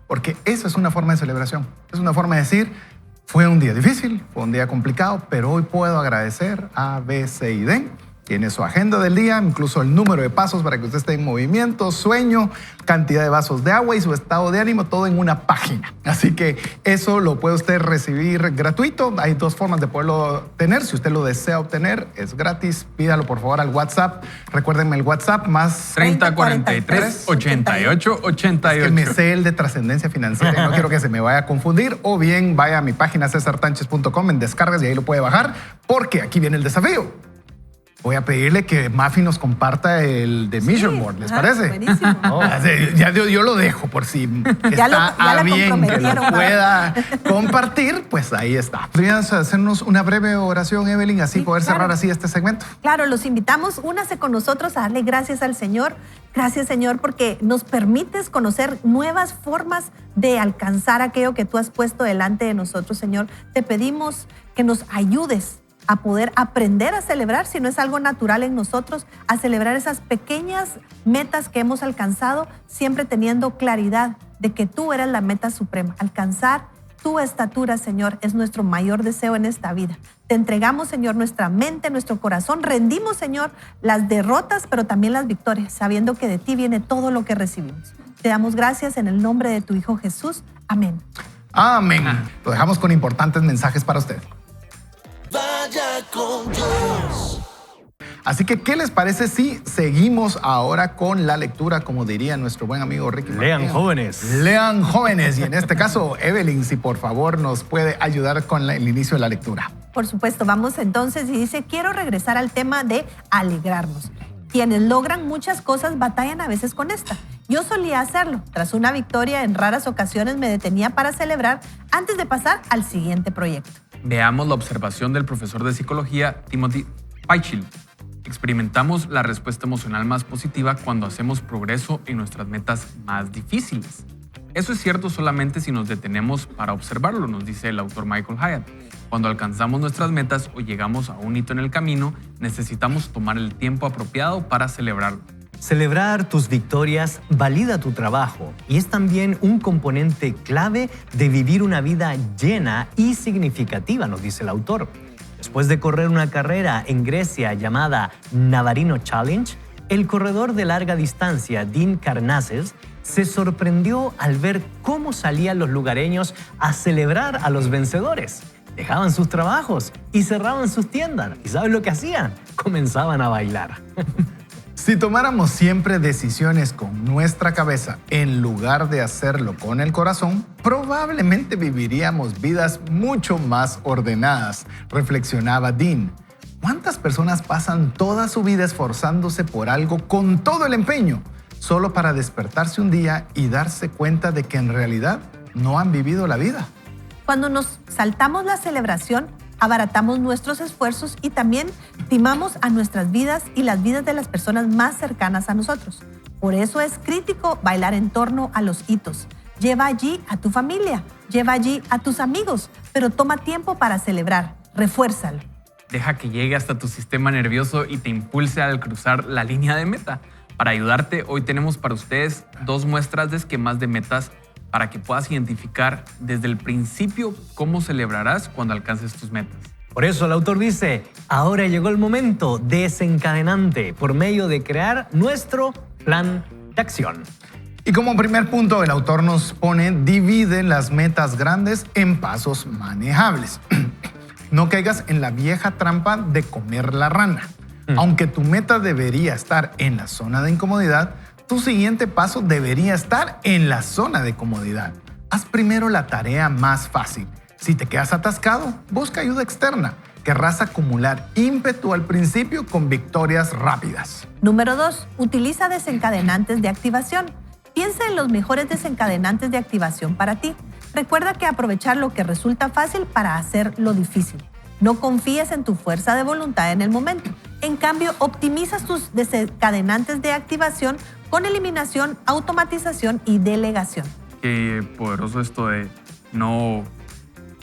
porque eso es una forma de celebración. Es una forma de decir, fue un día difícil, fue un día complicado, pero hoy puedo agradecer A, B, C y D. Tiene su agenda del día, incluso el número de pasos para que usted esté en movimiento, sueño, cantidad de vasos de agua y su estado de ánimo, todo en una página. Así que eso lo puede usted recibir gratuito. Hay 2 formas de poderlo tener. Si usted lo desea obtener, es gratis. Pídalo por favor al WhatsApp. Recuérdenme el WhatsApp más 30 43 88 88. Es que me sé el de trascendencia financiera y no quiero que se me vaya a confundir. O bien vaya a mi página cesartanches.com en descargas y ahí lo puede bajar, porque aquí viene el desafío. Voy a pedirle que Mafi nos comparta el de Mission Board, ¿les parece? Buenísimo. Ya yo lo dejo por si Ya está la bien que lo comprometieron, pueda compartir, pues ahí está. ¿Podrías hacernos una breve oración, Evelyn, así Sí, poder claro. cerrar así este segmento? Claro, los invitamos, únase con nosotros a darle gracias al Señor. Gracias, Señor, porque nos permites conocer nuevas formas de alcanzar aquello que tú has puesto delante de nosotros, Señor. Te pedimos que nos ayudes a poder aprender a celebrar, si no es algo natural en nosotros, a celebrar esas pequeñas metas que hemos alcanzado, siempre teniendo claridad de que tú eres la meta suprema. Alcanzar tu estatura, Señor, es nuestro mayor deseo en esta vida. Te entregamos, Señor, nuestra mente, nuestro corazón. Rendimos, Señor, las derrotas, pero también las victorias, sabiendo que de ti viene todo lo que recibimos. Te damos gracias en el nombre de tu Hijo Jesús. Amén. Amén. Lo dejamos con importantes mensajes para usted. Vaya con Dios. Así que, ¿qué les parece si seguimos ahora con la lectura, como diría nuestro buen amigo Ricky Lean, Martin? jóvenes. Lean, jóvenes. Y en este caso, Evelyn, si por favor nos puede ayudar con el inicio de la lectura. Por supuesto, vamos entonces y dice, quiero regresar al tema de alegrarnos. Quienes logran muchas cosas batallan a veces con esta. Yo solía hacerlo. Tras una victoria, en raras ocasiones me detenía para celebrar antes de pasar al siguiente proyecto. Veamos la observación del profesor de psicología Timothy Pychyl. Experimentamos la respuesta emocional más positiva cuando hacemos progreso en nuestras metas más difíciles. Eso es cierto solamente si nos detenemos para observarlo, nos dice el autor Michael Hyatt. Cuando alcanzamos nuestras metas o llegamos a un hito en el camino, necesitamos tomar el tiempo apropiado para celebrarlo. Celebrar tus victorias valida tu trabajo y es también un componente clave de vivir una vida llena y significativa, nos dice el autor. Después de correr una carrera en Grecia llamada Navarino Challenge, el corredor de larga distancia Dean Karnazes se sorprendió al ver cómo salían los lugareños a celebrar a los vencedores. Dejaban sus trabajos y cerraban sus tiendas. ¿Y sabes lo que hacían? Comenzaban a bailar. Si tomáramos siempre decisiones con nuestra cabeza en lugar de hacerlo con el corazón, probablemente viviríamos vidas mucho más ordenadas, reflexionaba Dean. ¿Cuántas personas pasan toda su vida esforzándose por algo con todo el empeño, solo para despertarse un día y darse cuenta de que en realidad no han vivido la vida? Cuando nos saltamos la celebración, abaratamos nuestros esfuerzos y también timamos a nuestras vidas y las vidas de las personas más cercanas a nosotros. Por eso es crítico bailar en torno a los hitos. Lleva allí a tu familia, lleva allí a tus amigos, pero toma tiempo para celebrar, refuérzalo. Deja que llegue hasta tu sistema nervioso y te impulse al cruzar la línea de meta. Para ayudarte, hoy tenemos para ustedes 2 muestras de esquemas de metas para que puedas identificar desde el principio cómo celebrarás cuando alcances tus metas. Por eso el autor dice, ahora llegó el momento desencadenante por medio de crear nuestro plan de acción. Y como primer punto, el autor nos pone, divide las metas grandes en pasos manejables. No caigas en la vieja trampa de comer la rana. Aunque tu meta debería estar en la zona de incomodidad, tu siguiente paso debería estar en la zona de comodidad. Haz primero la tarea más fácil. Si te quedas atascado, busca ayuda externa. Querrás acumular ímpetu al principio con victorias rápidas. Número 2. Utiliza desencadenantes de activación. Piensa en los mejores desencadenantes de activación para ti. Recuerda que aprovechar lo que resulta fácil para hacer lo difícil. No confíes en tu fuerza de voluntad en el momento. En cambio, optimizas tus desencadenantes de activación con eliminación, automatización y delegación. Qué poderoso esto de no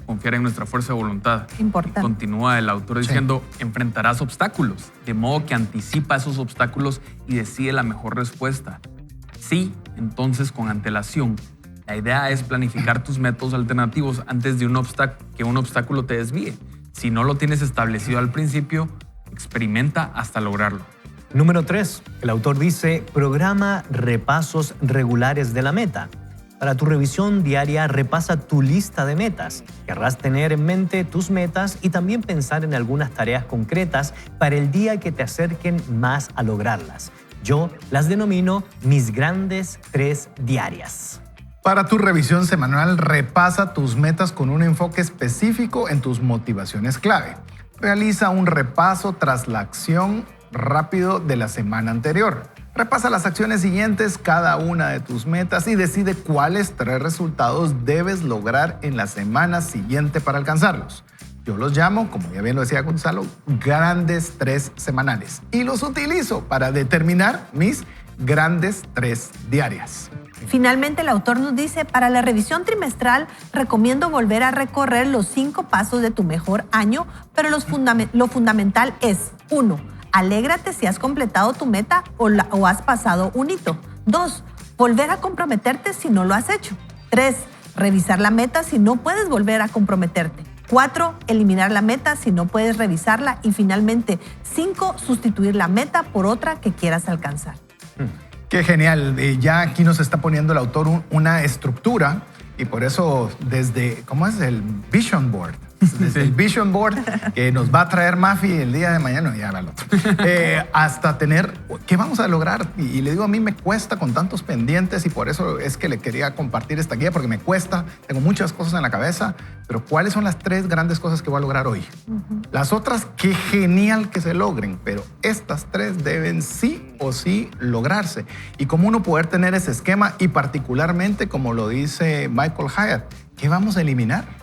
confiar en nuestra fuerza de voluntad. Importante. Continúa el autor diciendo, enfrentarás obstáculos, de modo que anticipa esos obstáculos y decide la mejor respuesta. Sí, entonces con antelación. La idea es planificar tus métodos alternativos antes de que un obstáculo te desvíe. Si no lo tienes establecido al principio, experimenta hasta lograrlo. Número 3. El autor dice, programa repasos regulares de la meta. Para tu revisión diaria, repasa tu lista de metas. Querrás tener en mente tus metas y también pensar en algunas tareas concretas para el día que te acerquen más a lograrlas. Yo las denomino mis grandes 3 diarias. Para tu revisión semanal, repasa tus metas con un enfoque específico en tus motivaciones clave. Realiza un repaso tras la acción rápido de la semana anterior. Repasa las acciones siguientes, cada una de tus metas y decide cuáles 3 resultados debes lograr en la semana siguiente para alcanzarlos. Yo los llamo, como ya bien lo decía Gonzalo, grandes 3 semanales y los utilizo para determinar mis grandes 3 diarias. Finalmente, el autor nos dice, para la revisión trimestral, recomiendo volver a recorrer los 5 pasos de tu mejor año, pero lo fundamental es 1. Alégrate si has completado tu meta o has pasado un hito. 2. Volver a comprometerte si no lo has hecho. 3. Revisar la meta si no puedes volver a comprometerte. 4. Eliminar la meta si no puedes revisarla. Y finalmente, 5. Sustituir la meta por otra que quieras alcanzar. Qué genial. Ya aquí nos está poniendo el autor una estructura y por eso desde, ¿cómo es? El Vision Board. Desde el Vision Board que nos va a traer Mafi el día de mañana, ya va el otro, hasta tener, ¿qué vamos a lograr? Y le digo, a mí me cuesta con tantos pendientes y por eso es que le quería compartir esta guía, porque me cuesta, tengo muchas cosas en la cabeza, pero ¿cuáles son las 3 grandes cosas que voy a lograr hoy? Las otras, qué genial que se logren, pero estas 3 deben sí o sí lograrse. Y cómo uno poder tener ese esquema y particularmente, como lo dice Michael Hyatt, ¿qué vamos a eliminar?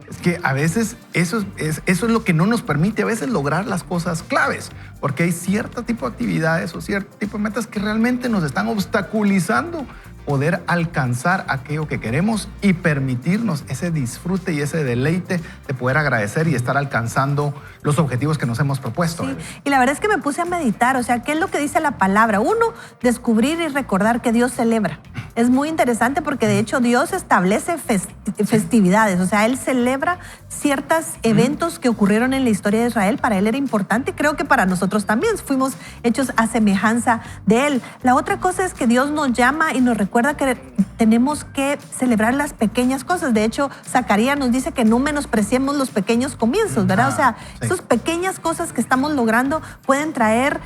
Es que a veces eso es lo que no nos permite a veces lograr las cosas claves, porque hay cierto tipo de actividades o cierto tipo de metas que realmente nos están obstaculizando poder alcanzar aquello que queremos y permitirnos ese disfrute y ese deleite de poder agradecer y estar alcanzando los objetivos que nos hemos propuesto. Sí, y la verdad es que me puse a meditar, o sea, ¿qué es lo que dice la palabra? Uno, descubrir y recordar que Dios celebra. Es muy interesante porque de hecho Dios establece festividades, o sea, Él celebra ciertos eventos que ocurrieron en la historia de Israel. Para Él era importante y creo que para nosotros también fuimos hechos a semejanza de Él. La otra cosa es que Dios nos llama y nos recuerda que tenemos que celebrar las pequeñas cosas. De hecho, Zacarías nos dice que no menospreciemos los pequeños comienzos, ¿verdad? O sea, sí. esas pequeñas cosas que estamos logrando pueden traer,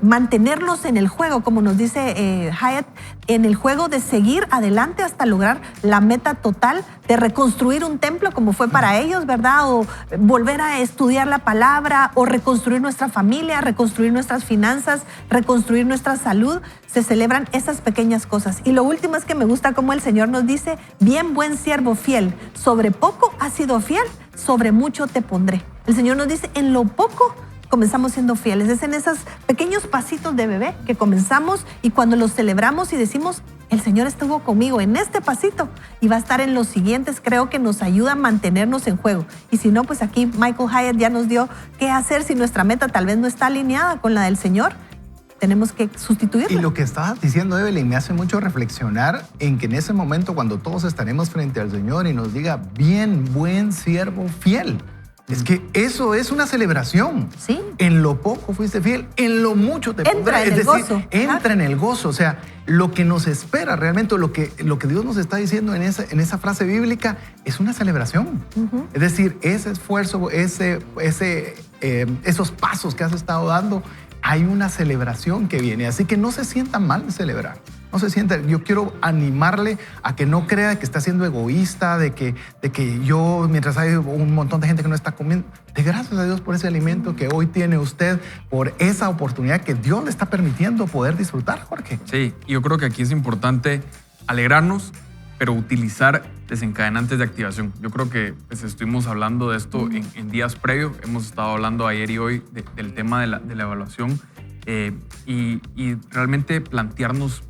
mantenernos en el juego, como nos dice Hyatt, en el juego de seguir adelante hasta lograr la meta total de reconstruir un templo como fue para ellos, ¿verdad? O volver a estudiar la palabra, o reconstruir nuestra familia, reconstruir nuestras finanzas, reconstruir nuestra salud. Se celebran esas pequeñas cosas. Y lo último es que me gusta cómo el Señor nos dice: bien, buen siervo fiel, sobre poco has sido fiel, sobre mucho te pondré. El Señor nos dice, en lo poco comenzamos siendo fieles. Es en esos pequeños pasitos de bebé que comenzamos, y cuando los celebramos y decimos, el Señor estuvo conmigo en este pasito y va a estar en los siguientes, creo que nos ayuda a mantenernos en juego. Y si no, pues aquí Michael Hyatt ya nos dio qué hacer si nuestra meta tal vez no está alineada con la del Señor. Tenemos que sustituirla. Y lo que estabas diciendo, Evelyn, me hace mucho reflexionar en que en ese momento, cuando todos estaremos frente al Señor y nos diga, bien, buen siervo fiel, es que eso es una celebración. Sí. En lo poco fuiste fiel, en lo mucho te pondré. Entra en el gozo. Entra en el gozo. O sea, lo que nos espera realmente, lo que Dios nos está diciendo en esa frase bíblica, es una celebración. Es decir, ese esfuerzo, esos pasos que has estado dando, hay una celebración que viene. Así que no se sientan mal de celebrar. No se sienta. Yo quiero animarle a que no crea que está siendo egoísta, de que yo, mientras hay un montón de gente que no está comiendo, de gracias a Dios por ese alimento que hoy tiene usted, por esa oportunidad que Dios le está permitiendo poder disfrutar, Jorge. Sí, yo creo que aquí es importante alegrarnos, pero utilizar desencadenantes de activación. Yo creo que pues, estuvimos hablando de esto en días previos. Hemos estado hablando ayer y hoy del tema de la evaluación. Y realmente plantearnos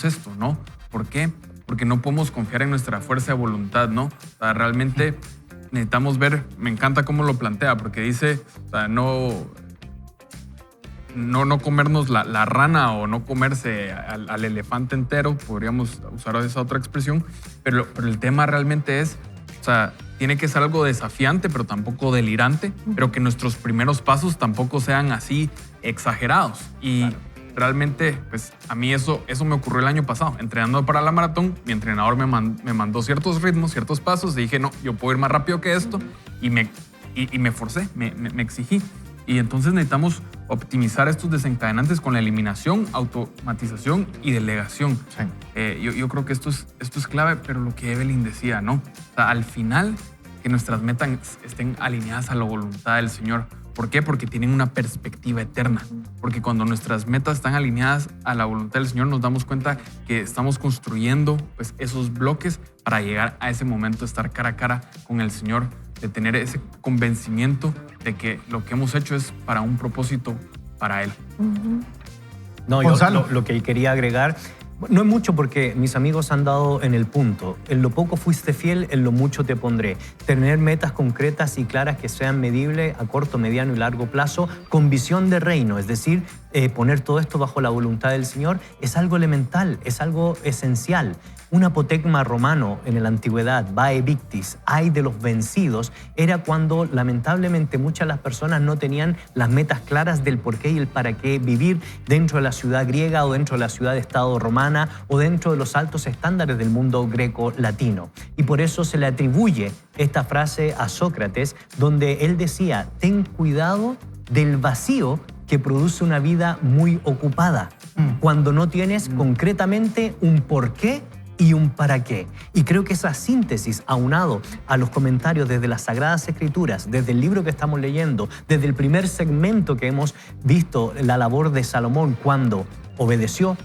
esto, ¿no? ¿Por qué? Porque no podemos confiar en nuestra fuerza de voluntad, ¿no? O sea, realmente necesitamos ver, me encanta cómo lo plantea, porque dice, o sea, no comernos la rana o no comerse al elefante entero, podríamos usar esa otra expresión, pero el tema realmente es, o sea, tiene que ser algo desafiante, pero tampoco delirante, pero que nuestros primeros pasos tampoco sean así exagerados. Y claro, realmente, pues a mí eso me ocurrió el año pasado. Entrenando para la maratón, mi entrenador me mandó ciertos ritmos, ciertos pasos, y dije, no, yo puedo ir más rápido que esto, y me forcé, me exigí. Y entonces necesitamos optimizar estos desencadenantes con la eliminación, automatización y delegación. Sí. Yo creo que esto es clave, pero lo que Evelyn decía, ¿no? O sea, al final, que nuestras metas estén alineadas a la voluntad del Señor. ¿Por qué? Porque tienen una perspectiva eterna. Porque cuando nuestras metas están alineadas a la voluntad del Señor, nos damos cuenta que estamos construyendo pues, esos bloques para llegar a ese momento de estar cara a cara con el Señor, de tener ese convencimiento de que lo que hemos hecho es para un propósito para Él. No, yo lo que quería agregar, no es mucho porque mis amigos han dado en el punto. En lo poco fuiste fiel, en lo mucho te pondré. Tener metas concretas y claras que sean medibles a corto, mediano y largo plazo, con visión de reino, es decir, poner todo esto bajo la voluntad del Señor, es algo elemental, es algo esencial. Un apotegma romano en la antigüedad, vae victis, ay de los vencidos, era cuando lamentablemente muchas de las personas no tenían las metas claras del por qué y el para qué vivir dentro de la ciudad griega o dentro de la ciudad-estado romana o dentro de los altos estándares del mundo greco-latino. Y por eso se le atribuye esta frase a Sócrates, donde él decía, ten cuidado del vacío que produce una vida muy ocupada, cuando no tienes concretamente un por qué y un para qué. Y creo que esa síntesis, aunado a los comentarios desde las Sagradas Escrituras, desde el libro que estamos leyendo, desde el primer segmento que hemos visto, la labor de Salomón cuando obedeció,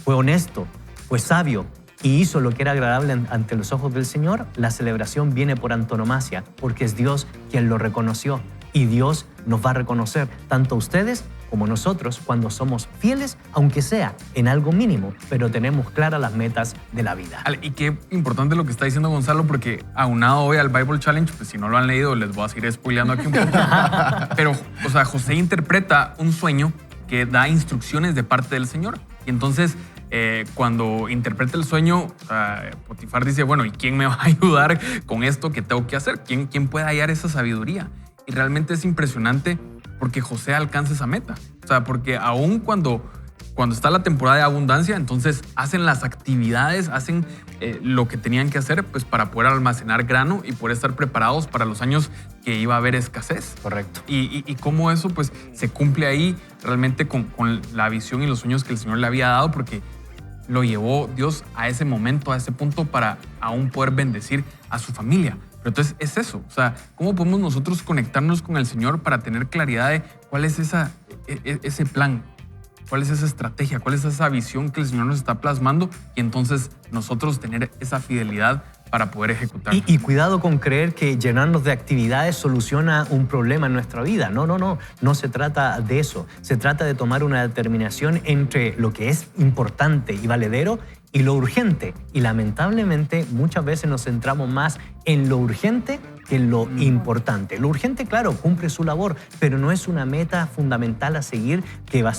fue honesto, fue sabio y hizo lo que era agradable ante los ojos del Señor, la celebración viene por antonomasia, porque es Dios quien lo reconoció y Dios nos va a reconocer tanto a ustedes como nosotros cuando somos fieles, aunque sea en algo mínimo, pero tenemos claras las metas de la vida. Y qué importante lo que está diciendo Gonzalo, porque aunado hoy al Bible Challenge, pues si no lo han leído, les voy a seguir spoileando aquí un poco. Pero, o sea, José interpreta un sueño que da instrucciones de parte del Señor. Y entonces, cuando interpreta el sueño, Potifar dice, bueno, ¿y quién me va a ayudar con esto que tengo que hacer? ¿Quién puede hallar esa sabiduría? Y realmente es impresionante porque José alcanza esa meta. O sea, porque aún cuando está la temporada de abundancia, entonces hacen las actividades, hacen lo que tenían que hacer pues, para poder almacenar grano y poder estar preparados para los años que iba a haber escasez. Correcto. Y cómo eso pues, se cumple ahí realmente con la visión y los sueños que el Señor le había dado, porque lo llevó Dios a ese momento, a ese punto, para aún poder bendecir a su familia. Pero entonces es eso, o sea, ¿cómo podemos nosotros conectarnos con el Señor para tener claridad de cuál es ese plan? ¿Cuál es esa estrategia? ¿Cuál es esa visión que el Señor nos está plasmando? Y entonces nosotros tener esa fidelidad para poder ejecutar. Y cuidado con creer que llenarnos de actividades soluciona un problema en nuestra vida. No se trata de eso. Se trata de tomar una determinación entre lo que es importante y valedero y lo urgente. Y lamentablemente muchas veces nos centramos más en lo urgente que en lo importante. Lo urgente, claro, cumple su labor, pero no es una meta fundamental a seguir que va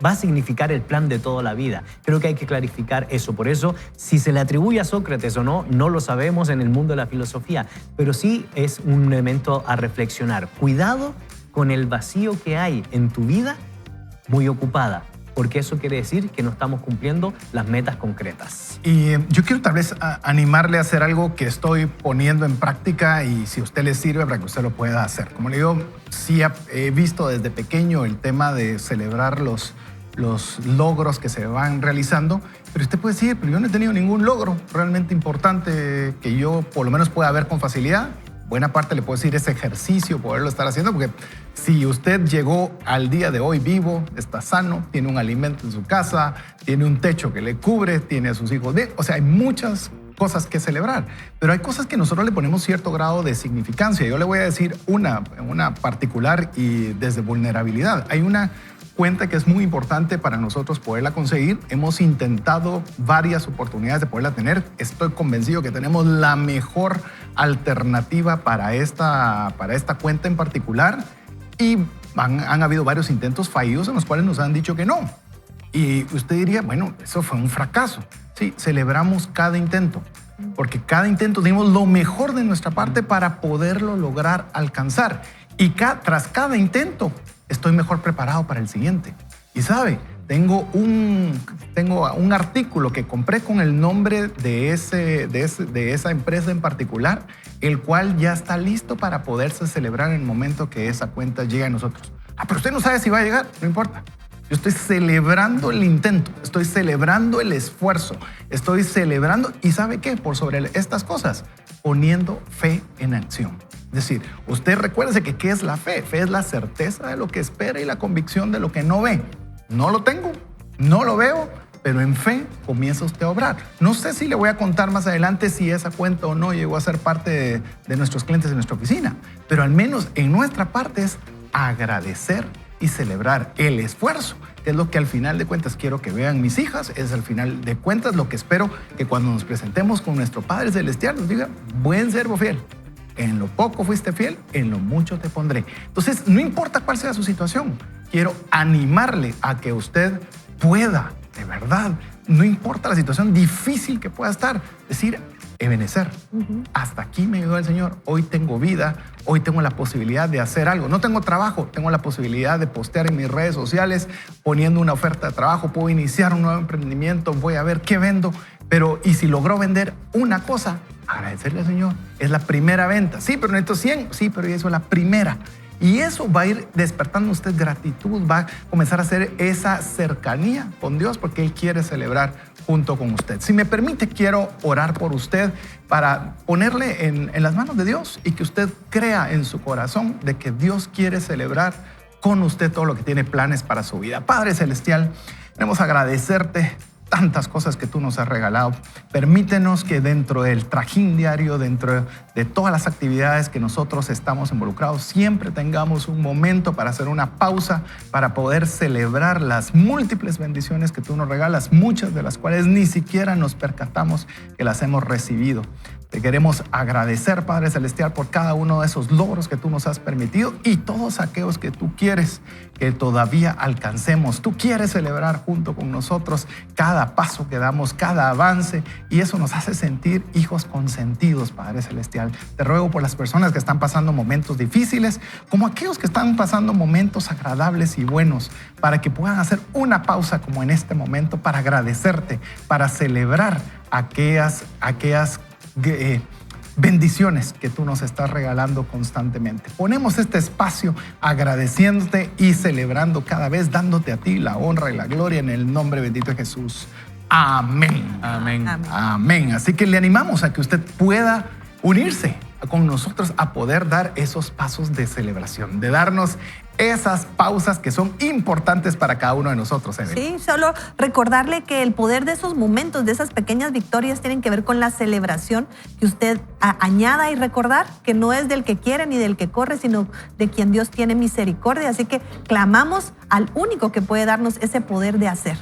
a significar el plan de toda la vida. Creo que hay que clarificar eso. Por eso, si se le atribuye a Sócrates o no lo sabemos en el mundo de la filosofía, pero sí es un elemento a reflexionar. Cuidado con el vacío que hay en tu vida muy ocupada, porque eso quiere decir que no estamos cumpliendo las metas concretas. Y yo quiero tal vez animarle a hacer algo que estoy poniendo en práctica y si a usted le sirve para que usted lo pueda hacer. Como le digo, sí he visto desde pequeño el tema de celebrar los logros que se van realizando, pero usted puede decir, pero yo no he tenido ningún logro realmente importante que yo por lo menos pueda ver con facilidad. Buena parte le puedo decir ese ejercicio, poderlo estar haciendo, porque si usted llegó al día de hoy vivo, está sano, tiene un alimento en su casa, tiene un techo que le cubre, tiene a sus hijos o sea, hay muchas cosas que celebrar, pero hay cosas que nosotros le ponemos cierto grado de significancia. Yo le voy a decir una particular y desde vulnerabilidad. Hay una cuenta que es muy importante para nosotros poderla conseguir. Hemos intentado varias oportunidades de poderla tener. Estoy convencido que tenemos la mejor alternativa para esta cuenta en particular y han habido varios intentos fallidos en los cuales nos han dicho que no. Y usted diría, bueno, eso fue un fracaso. Sí, celebramos cada intento, porque cada intento dimos lo mejor de nuestra parte para poderlo lograr alcanzar. Y tras cada intento, estoy mejor preparado para el siguiente. Y sabe, tengo un artículo que compré con el nombre de esa empresa en particular, el cual ya está listo para poderse celebrar en el momento que esa cuenta llegue a nosotros. Pero usted no sabe si va a llegar, no importa. Yo estoy celebrando el intento, estoy celebrando el esfuerzo, estoy celebrando, ¿y sabe qué? Por sobre estas cosas, poniendo fe en acción. Es decir, usted recuérdese que ¿qué es la fe? Fe es la certeza de lo que espera y la convicción de lo que no ve. No lo tengo, no lo veo, pero en fe comienza usted a obrar. No sé si le voy a contar más adelante si esa cuenta o no llegó a ser parte de nuestros clientes en nuestra oficina, pero al menos en nuestra parte es agradecer y celebrar el esfuerzo, que es lo que al final de cuentas quiero que vean mis hijas, es al final de cuentas lo que espero que cuando nos presentemos con nuestro Padre Celestial nos diga, buen servo fiel. En lo poco fuiste fiel, en lo mucho te pondré. Entonces, no importa cuál sea su situación, quiero animarle a que usted pueda, de verdad, no importa la situación difícil que pueda estar, decir, Ebenezer, hasta aquí me ayudó el Señor, hoy tengo vida, hoy tengo la posibilidad de hacer algo. No tengo trabajo, tengo la posibilidad de postear en mis redes sociales poniendo una oferta de trabajo, puedo iniciar un nuevo emprendimiento, voy a ver qué vendo, pero y si logro vender una cosa, agradecerle al Señor. Es la primera venta. Sí, pero necesito 100. Sí, pero eso es la primera. Y eso va a ir despertando usted gratitud, va a comenzar a hacer esa cercanía con Dios porque Él quiere celebrar junto con usted. Si me permite, quiero orar por usted para ponerle en las manos de Dios y que usted crea en su corazón de que Dios quiere celebrar con usted todo lo que tiene planes para su vida. Padre Celestial, queremos agradecerte tantas cosas que tú nos has regalado. Permítenos que dentro del trajín diario, dentro de todas las actividades que nosotros estamos involucrados, siempre tengamos un momento para hacer una pausa, para poder celebrar las múltiples bendiciones que tú nos regalas, muchas de las cuales ni siquiera nos percatamos que las hemos recibido. Te queremos agradecer, Padre Celestial, por cada uno de esos logros que tú nos has permitido y todos aquellos que tú quieres que todavía alcancemos. Tú quieres celebrar junto con nosotros cada paso que damos, cada avance, y eso nos hace sentir hijos consentidos, Padre Celestial. Te ruego por las personas que están pasando momentos difíciles, como aquellos que están pasando momentos agradables y buenos, para que puedan hacer una pausa como en este momento para agradecerte, para celebrar aquellas bendiciones que tú nos estás regalando constantemente. Ponemos este espacio agradeciéndote y celebrando cada vez, dándote a ti la honra y la gloria en el nombre bendito de Jesús. Amén. Amén. Amén. Amén. Así que le animamos a que usted pueda unirse con nosotros a poder dar esos pasos de celebración, de darnos esas pausas que son importantes para cada uno de nosotros. Sí, solo recordarle que el poder de esos momentos, de esas pequeñas victorias, tienen que ver con la celebración que usted añada, y recordar que no es del que quiere ni del que corre, sino de quien Dios tiene misericordia. Así que clamamos al único que puede darnos ese poder de hacer.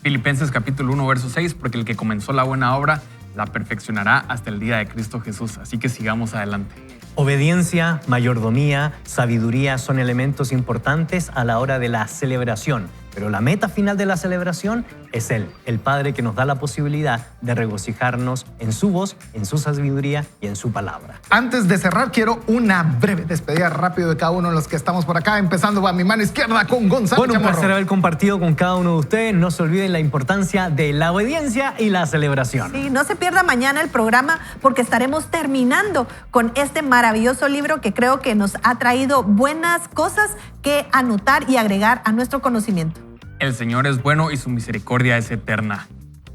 Filipenses capítulo 1, verso 6, porque el que comenzó la buena obra la perfeccionará hasta el día de Cristo Jesús. Así que sigamos adelante. Obediencia, mayordomía, sabiduría son elementos importantes a la hora de la celebración, pero la meta final de la celebración es Él, el Padre que nos da la posibilidad de regocijarnos en su voz, en su sabiduría y en su palabra. Antes de cerrar, quiero una breve despedida rápido de cada uno de los que estamos por acá, empezando a mi mano izquierda con Gonzalo Bueno, un Chamorro. placer haber compartido con cada uno de ustedes. No se olviden la importancia de la obediencia y la celebración. Sí, no se pierda mañana el programa, porque estaremos terminando con este maravilloso libro que creo que nos ha traído buenas cosas que anotar y agregar a nuestro conocimiento. El Señor es bueno y su misericordia es eterna.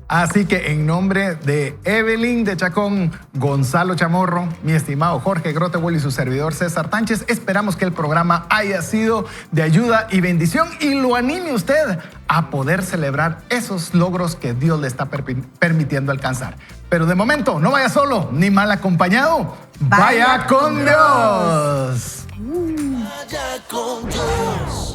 Así que en nombre de Evelyn de Chacón, Gonzalo Chamorro, mi estimado Jorge Grotewell y su servidor César Tánchez, esperamos que el programa haya sido de ayuda y bendición y lo anime usted a poder celebrar esos logros que Dios le está permitiendo alcanzar. Pero de momento, no vaya solo ni mal acompañado. Vaya con Dios. Vaya con Dios.